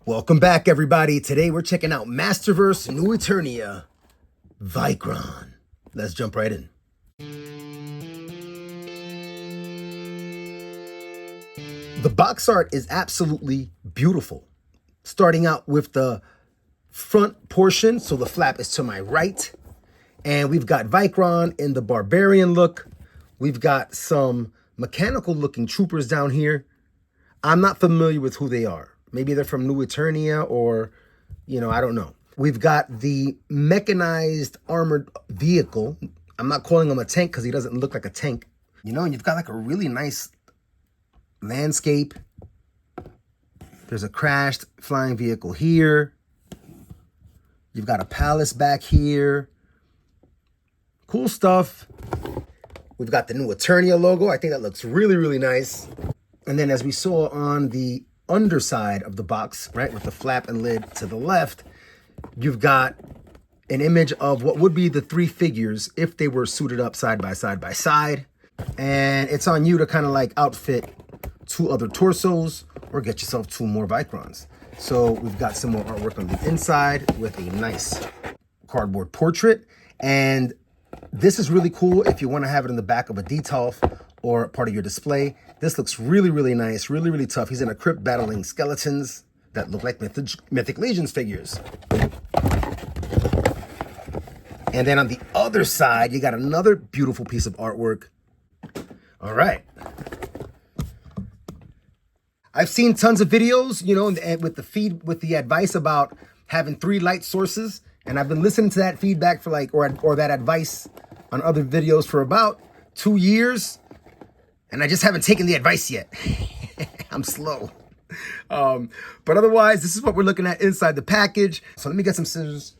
Welcome back, everybody. Today we're checking out Masterverse New Eternia, VYKRON. Let's jump right in. The box art is absolutely beautiful. Starting out with the front portion, so the flap is to my right. And we've got VYKRON in the Barbarian look. We've got some mechanical looking troopers down here. I'm not familiar with who they are. Maybe they're from New Eternia or, I don't know. We've got the mechanized armored vehicle. I'm not calling him a tank because he doesn't look like a tank. And you've got like a really nice landscape. There's a crashed flying vehicle here. You've got a palace back here. Cool stuff. We've got the New Eternia logo. I think that looks really, really nice. And then as we saw on the underside of the box, right, with the flap and lid to the left, you've got an image of what would be the three figures if they were suited up side by side by side. And it's on you to kind of like outfit two other torsos or get yourself two more VYKRONs. So we've got some more artwork on the inside with a nice cardboard portrait. And this is really cool if you want to have it in the back of a detolf or part of your display. This looks really, really nice, really, really tough. He's in a crypt battling skeletons that look like Mythic Legions figures. And then on the other side, you got another beautiful piece of artwork. All right. I've seen tons of videos, with the advice about having 3 light sources. And I've been listening to that feedback for or that advice on other videos for about 2 years. And I just haven't taken the advice yet. I'm slow. But otherwise, this is what we're looking at inside the package. So let me get some scissors.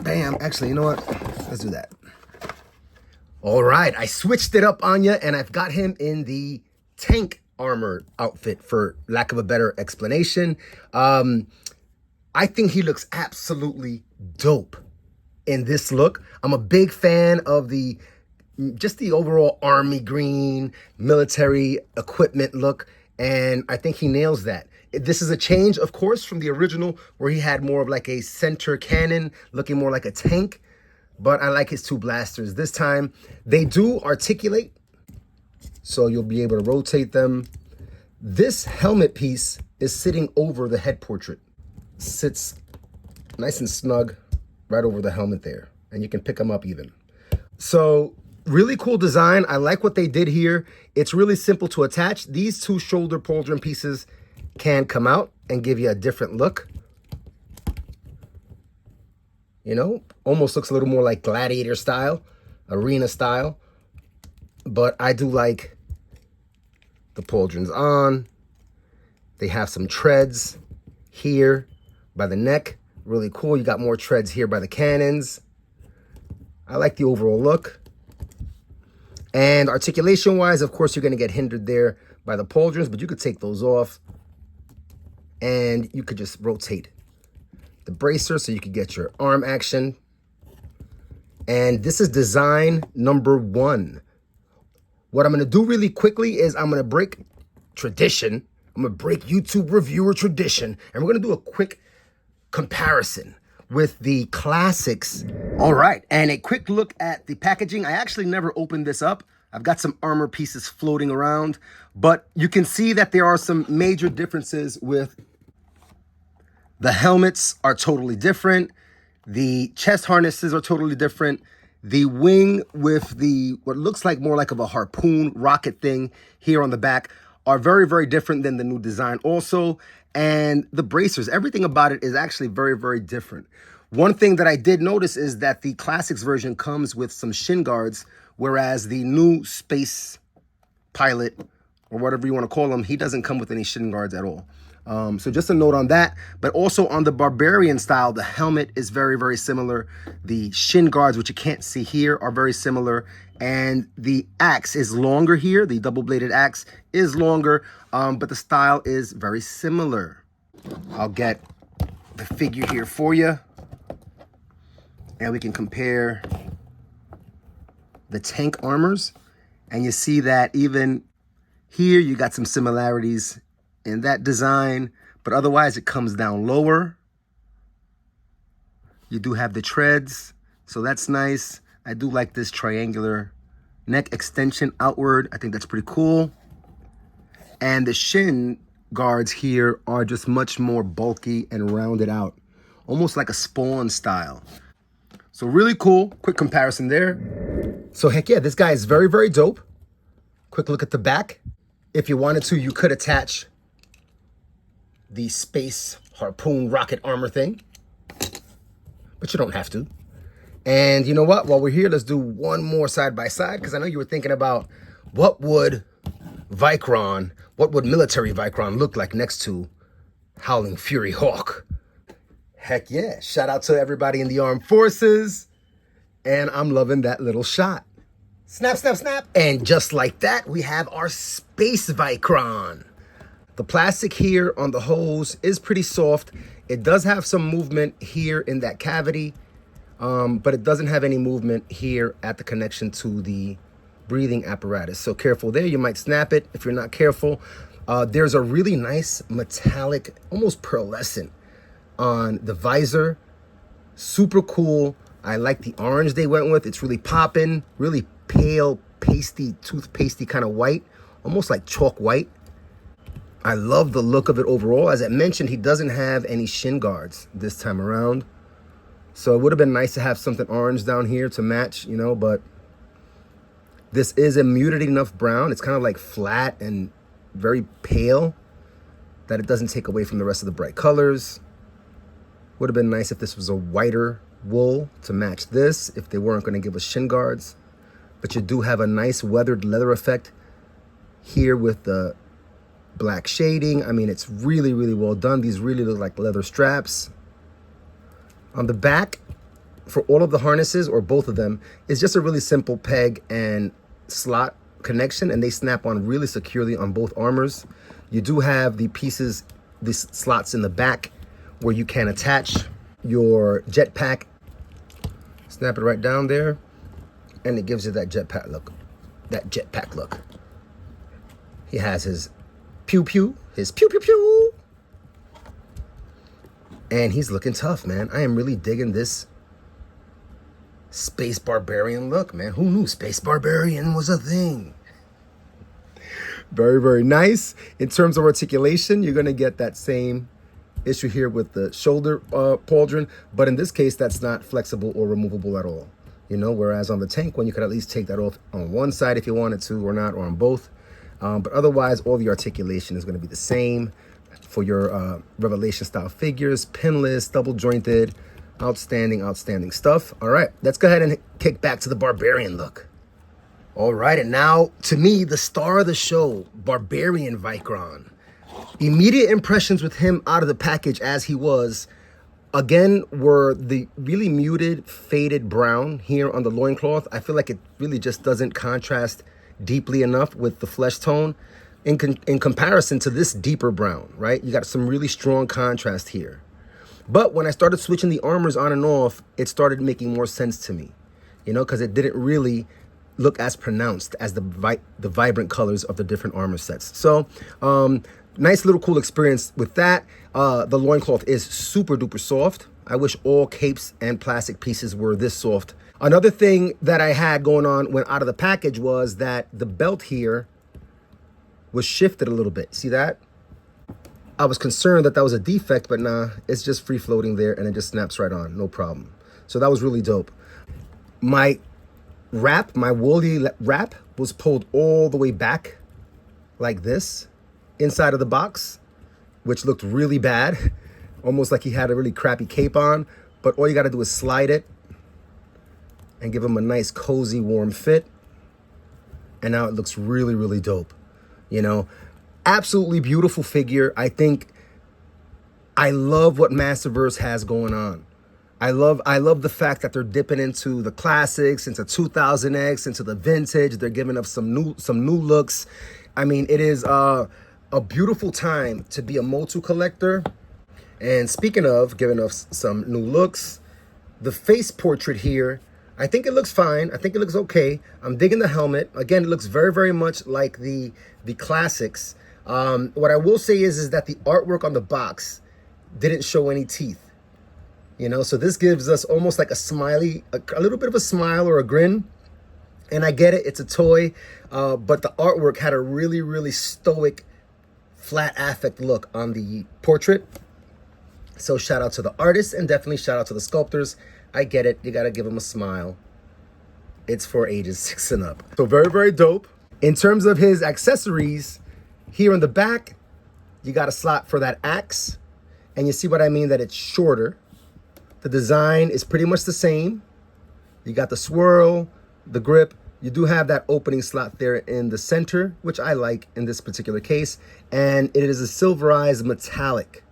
Bam. Actually, you know what? Let's do that. All right. I switched it up on you, and I've got him in the tank armor outfit, for lack of a better explanation. I think he looks absolutely dope in this look. I'm a big fan of just the overall army green, military equipment look, and I think he nails that. This is a change, of course, from the original where he had more of like a center cannon, looking more like a tank, but I like his 2 blasters. This time, they do articulate, so you'll be able to rotate them. This helmet piece is sitting over the head portrait. Sits nice and snug right over the helmet there, and you can pick them up even. So really cool design. I like what they did here. It's really simple to attach. These 2 shoulder pauldron pieces can come out and give you a different look. Almost looks a little more like gladiator style, arena style. But I do like the pauldrons on. They have some treads here by the neck. Really cool. You got more treads here by the cannons. I like the overall look. And articulation wise, of course, you're going to get hindered there by the pauldrons, but you could take those off and you could just rotate the bracer so you could get your arm action. And this is design number 1. What I'm going to do really quickly is I'm going to break tradition. I'm going to break YouTube reviewer tradition, and we're going to do a quick comparison with the classics. All right, and a quick look at the packaging. I actually never opened this up. I've got some armor pieces floating around, but you can see that there are some major differences with the helmets are totally different. The chest harnesses are totally different. The wing with what looks like more like of a harpoon rocket thing here on the back are very, very different than the new design also. And the bracers, everything about it is actually very, very different. One thing that I did notice is that the classics version comes with some shin guards, whereas the new space pilot, or whatever you want to call him, he doesn't come with any shin guards at all. So just a note on that. But also on the Barbarian style, the helmet is very, very similar. The shin guards, which you can't see here, are very similar. And the axe is longer here. The double-bladed axe is longer, but the style is very similar. I'll get the figure here for you, and we can compare the tank armors. And you see that even here, you got some similarities in that design, but otherwise it comes down lower. You do have the treads, so that's nice. I do like this triangular neck extension outward. I think that's pretty cool. And the shin guards here are just much more bulky and rounded out, almost like a Spawn style. So really cool. Quick comparison there. So heck yeah, this guy is very, very dope. Quick look at the back. If you wanted to, you could attach the space harpoon rocket armor thing, but you don't have to. And you know what? While we're here, let's do one more side by side, because I know you were thinking about what would VYKRON, what would military VYKRON look like next to Howling Fury Hawk? Heck yeah. Shout out to everybody in the armed forces. And I'm loving that little shot. Snap, snap, snap. And just like that, we have our Space VYKRON. The plastic here on the hose is pretty soft. It does have some movement here in that cavity, but it doesn't have any movement here at the connection to the breathing apparatus. So careful there, you might snap it if you're not careful. There's a really nice metallic, almost pearlescent on the visor. Super cool. I like the orange they went with. It's really popping, really pale, pasty, toothpastey kind of white, almost like chalk white. I love the look of it overall. As I mentioned, he doesn't have any shin guards this time around. So it would have been nice to have something orange down here to match, you know, but this is a muted enough brown. It's kind of like flat and very pale that it doesn't take away from the rest of the bright colors. Would have been nice if this was a whiter wool to match this, if they weren't going to give us shin guards. But you do have a nice weathered leather effect here with the black shading. I mean, it's really, really well done. These really look like leather straps. On the back, for all of the harnesses, or both of them, is just a really simple peg and slot connection, and they snap on really securely on both armors. You do have the pieces, the slots in the back where you can attach your jetpack. Snap it right down there, and it gives you that jetpack look. That jetpack look. He has his pew pew, his pew pew pew. And he's looking tough, man. I am really digging this Space Barbarian look, man. Who knew Space Barbarian was a thing? Very, very nice. In terms of articulation, you're going to get that same issue here with the shoulder pauldron, but in this case, that's not flexible or removable at all. You know, whereas on the tank one, you could at least take that off on one side if you wanted to, or not, or on both. But otherwise, all the articulation is going to be the same for your Revelation style figures, pinless, double jointed, outstanding, outstanding stuff. All right, let's go ahead and kick back to the Barbarian look. All right, and now to me, the star of the show, Barbarian VYKRON. Immediate impressions with him out of the package as he was, again, were the really muted, faded brown here on the loincloth. I feel like it really just doesn't contrast deeply enough with the flesh tone in comparison to this deeper brown, right? You got some really strong contrast here. But when I started switching the armors on and off, it started making more sense to me, you know, because it didn't really look as pronounced as the vibrant colors of the different armor sets. So, nice little cool experience with that. The loincloth is super duper soft. I wish all capes and plastic pieces were this soft. Another thing that I had going on when out of the package was that the belt here was shifted a little bit. See that? I was concerned that that was a defect, but nah, it's just free floating there and it just snaps right on, no problem. So that was really dope. My wrap, my woolly wrap was pulled all the way back like this inside of the box, which looked really bad, almost like he had a really crappy cape on. But all you got to do is slide it and give him a nice cozy warm fit, and now it looks really, really dope. You know, absolutely beautiful figure. I love what Masterverse has going on. I love the fact that they're dipping into the classics, into 2000X, into the vintage. They're giving us some new looks. I mean, it is a beautiful time to be a MOTU collector. And speaking of giving us some new looks, the face portrait here, I think it looks fine. I think it looks okay. I'm digging the helmet. Again, it looks very, very much like the classics. What I will say is that the artwork on the box didn't show any teeth. You know, so this gives us almost like a smiley, a little bit of a smile or a grin. And I get it, it's a toy, but the artwork had a really, really stoic, flat affect look on the portrait. So shout out to the artists and definitely shout out to the sculptors. I get it, you gotta give them a smile. It's for ages 6 and up. So very, very dope. In terms of his accessories, here in the back, you got a slot for that axe. And you see what I mean, that it's shorter. The design is pretty much the same. You got the swirl, the grip. You do have that opening slot there in the center, which I like in this particular case. And it is a silverized metallic,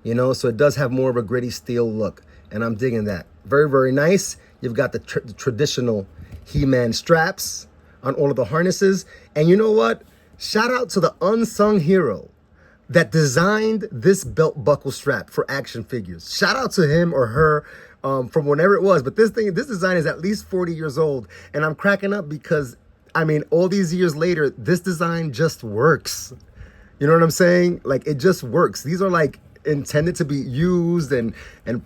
you know, so it does have more of a gritty steel look. And I'm digging that. Very, very nice. You've got the traditional He-Man straps on all of the harnesses. And you know what? Shout out to the unsung hero that designed this belt buckle strap for action figures. Shout out to him or her from whenever it was. But this design is at least 40 years old. And I'm cracking up because, I mean, all these years later, this design just works. You know what I'm saying? Like, it just works. These are like intended to be used and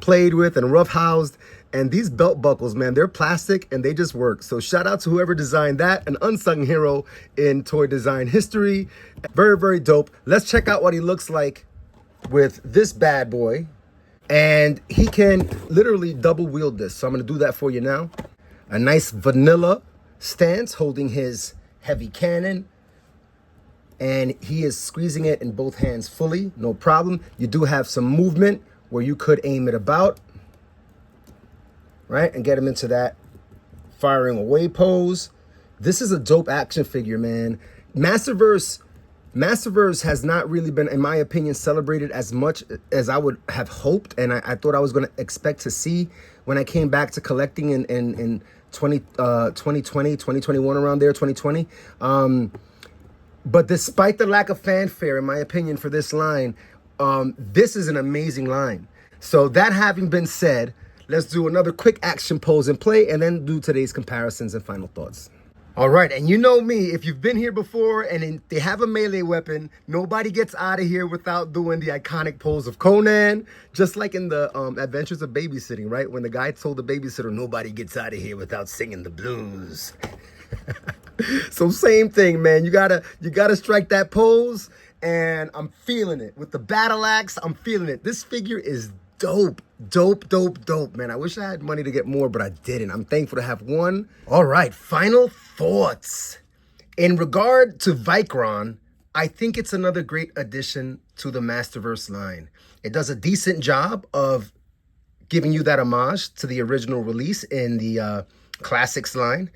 played with and roughhoused. And these belt buckles, man, they're plastic and they just work. So shout out to whoever designed that, an unsung hero in toy design history. Very, very dope. Let's check out what he looks like with this bad boy. And he can literally double wield this. So I'm going to do that for you now. A nice vanilla stance holding his heavy cannon. And he is squeezing it in both hands fully, no problem. You do have some movement where you could aim it about, right? And get him into that firing away pose. This is a dope action figure, man. Masterverse has not really been, in my opinion, celebrated as much as I would have hoped. And I thought I was going to expect to see when I came back to collecting in 2020, 2021, around there, 2020. But despite the lack of fanfare, in my opinion, for this line, this is an amazing line. So that having been said, let's do another quick action pose and play, and then do today's comparisons and final thoughts. All right, and you know me, if you've been here before and they have a melee weapon, nobody gets out of here without doing the iconic pose of Conan, just like in the Adventures of Babysitting, right? When the guy told the babysitter, nobody gets out of here without singing the blues. So same thing, man. You gotta strike that pose, and I'm feeling it. With the battle axe, I'm feeling it. This figure is dope, man. I wish I had money to get more, but I didn't. I'm thankful to have one. All right, final thoughts. In regard to VYKRON, I think it's another great addition to the Masterverse line. It does a decent job of giving you that homage to the original release in the Classics line.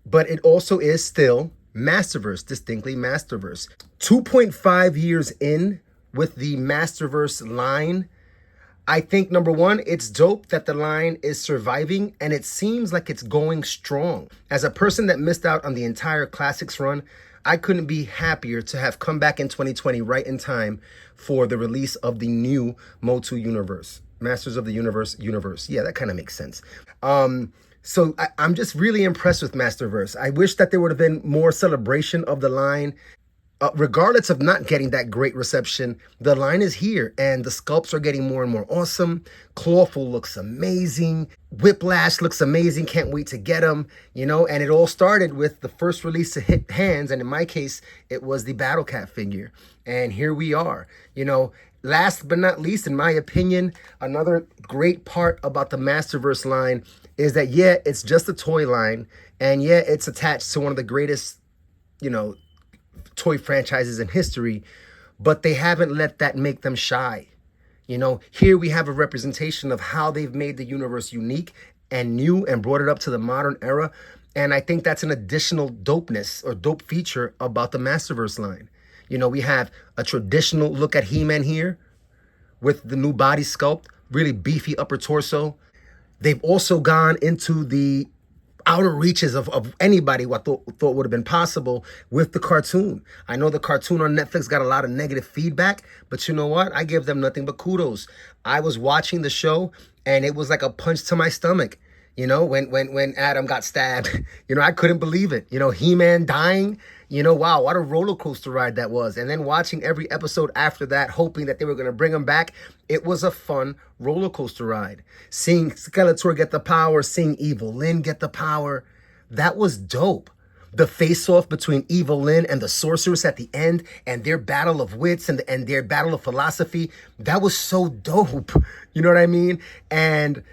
But it also is still Masterverse, distinctly Masterverse. 2.5 years in with the Masterverse line, I think, number one, it's dope that the line is surviving and it seems like it's going strong. As a person that missed out on the entire Classics run, I couldn't be happier to have come back in 2020 right in time for the release of the new MOTU universe. Masters of the Universe. Yeah, that kind of makes sense. So I'm just really impressed with Masterverse. I wish that there would have been more celebration of the line. Regardless of not getting that great reception, the line is here and the sculpts are getting more and more awesome. Clawful looks amazing. Whiplash looks amazing. Can't wait to get them, you know, and it all started with the first release to hit hands. And in my case, it was the Battle Cat figure. And here we are, you know. Last but not least, in my opinion, another great part about the Masterverse line is that, yeah, it's just a toy line. And yeah, it's attached to one of the greatest, you know, toy franchises in history, but they haven't let that make them shy. You know, here we have a representation of how they've made the universe unique and new and brought it up to the modern era. And I think that's an additional dopeness or dope feature about the Masterverse line. You know, we have a traditional look at He-Man here with the new body sculpt, really beefy upper torso. They've also gone into the outer reaches of anybody what thought would have been possible with the cartoon. I know the cartoon on Netflix got a lot of negative feedback, but you know what? I give them nothing but kudos. I was watching the show and it was like a punch to my stomach. You know, when Adam got stabbed, you know, I couldn't believe it. You know, He-Man dying, you know, wow, what a roller coaster ride that was. And then watching every episode after that, hoping that they were going to bring him back, it was a fun roller coaster ride. Seeing Skeletor get the power, seeing Evil Lyn get the power, that was dope. The face-off between Evil Lyn and the Sorceress at the end, and their battle of wits and their battle of philosophy, that was so dope. You know what I mean? And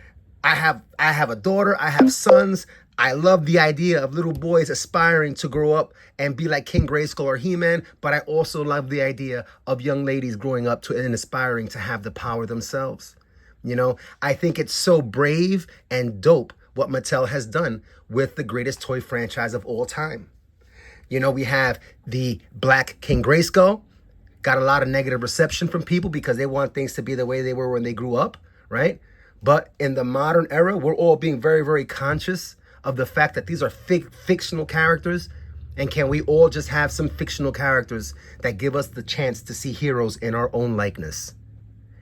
I have a daughter, I have sons. I love the idea of little boys aspiring to grow up and be like King Grayskull or He-Man, but I also love the idea of young ladies growing up to and aspiring to have the power themselves. You know, I think it's so brave and dope what Mattel has done with the greatest toy franchise of all time. You know, we have the Black King Grayskull, got a lot of negative reception from people because they want things to be the way they were when they grew up, right? But in the modern era, we're all being very, very conscious of the fact that these are fictional characters. And can we all just have some fictional characters that give us the chance to see heroes in our own likeness?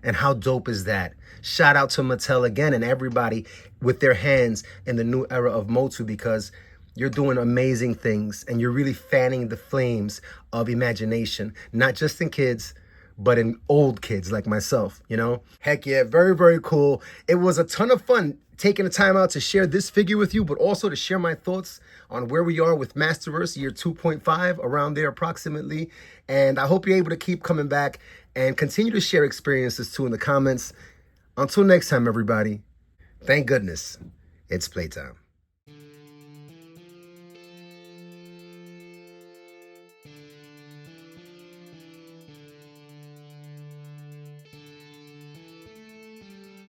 And how dope is that? Shout out to Mattel again and everybody with their hands in the new era of MOTU, because you're doing amazing things and you're really fanning the flames of imagination, not just in kids, but in old kids like myself, you know? Heck yeah, very, very cool. It was a ton of fun taking the time out to share this figure with you, but also to share my thoughts on where we are with Masterverse year 2.5, around there approximately. And I hope you're able to keep coming back and continue to share experiences too in the comments. Until next time, everybody, thank goodness it's playtime.